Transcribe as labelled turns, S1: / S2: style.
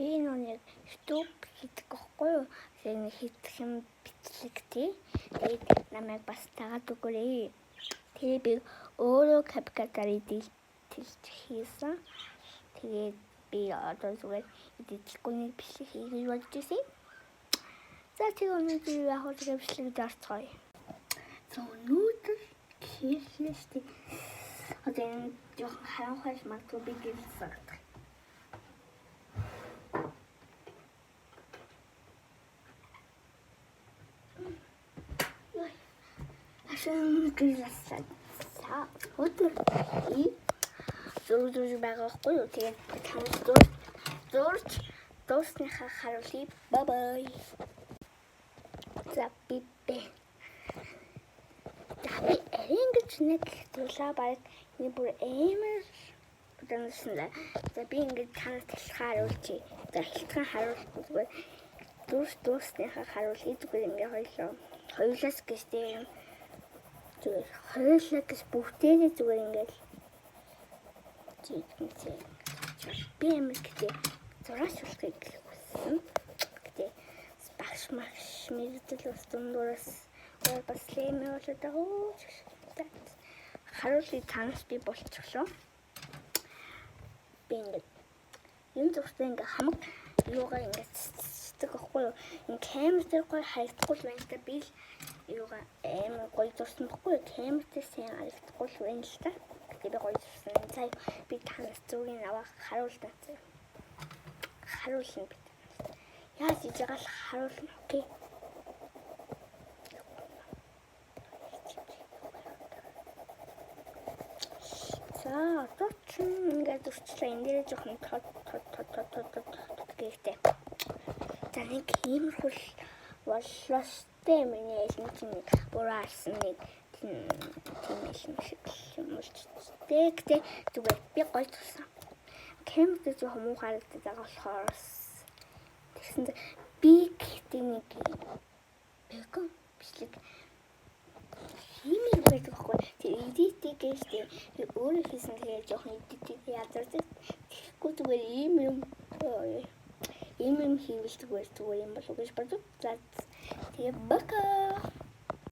S1: би нүг YouTube хийдэг байхгүй юу? Нэг хийх юм бичлэг тий. Тэгээд намайг бас дагаад өгөөрэй. Тэгээд би өөрөө CapCut-аар edit хийсэн. Тэгээд би одоо зүгээр edit-гүй нэг бичлэг хийж болж ирсэн. За тэгээд өнөөдөр яг хөө бичлэг дарцгаая. За өнөөдөр хийлээстэй. Одоо энэ жоохон харанхуйш магадгүй би гэлсэн. Гэлсэн. За өдөр зурж байгаа байхгүй юу? Тэгээд танаас зурж дуусныхаа харуулъя. Bye bye. За би ингэж нэг зүйлээ баг нэг бүр амар удаансан. За би ингэж танаас талхаар харуулчих. За хилтгэн харуулдаг. Дуусныхаа харуулъя. Зүгээр ингээ хоёулаас гэжтэй юм. Зүгээр хоёулаа гэж бүгдээ зүгээр ингээл жийгнээ. Би юм гэдэг зураач болохыг хүссэн. Гэтэ багш мэдэл ус дундуураас бас лэмээ болоод байгаа. Харуулъя танаас би болчихлоо. Би ингээд энэ зүгтээ ингээ хамаг юугаа ингээ цэцдэг ахгүй юу? Энэ камер дээр гоё харагдахгүй байна та би л юугаа амар гоё зурсан баггүй юу? Камер дээр сайн харагдахгүй байна л та. Тэгээд би гоё зурсан. За би танаас зургийг авах харуулна. Харуулна би. Яаж хийж байгаа л харуулна. Окей. За одоо ч ингээд урчлаа энэ дээр жоохон тод гээхтэй. За нэг иймэрхүү боллостэй миний элементийн бураарсан нэг тийм элемент юм болж тэгтээ зүгээр би гоё тулсан. Камерт жоохон муу харагдаж байгаа болохоор тэгсэн би гэдэг нэг бэкон бичлэг хиймээр байдаг байхгүй. Тэр edit гэжтэй би өөрөө хийсэн тэгээ жоохон edit ядардаг. Тэгэхгүй зүгээр ийм юм хийвэл зүгээр юм болов уу гэж бодов. За тэгээ бака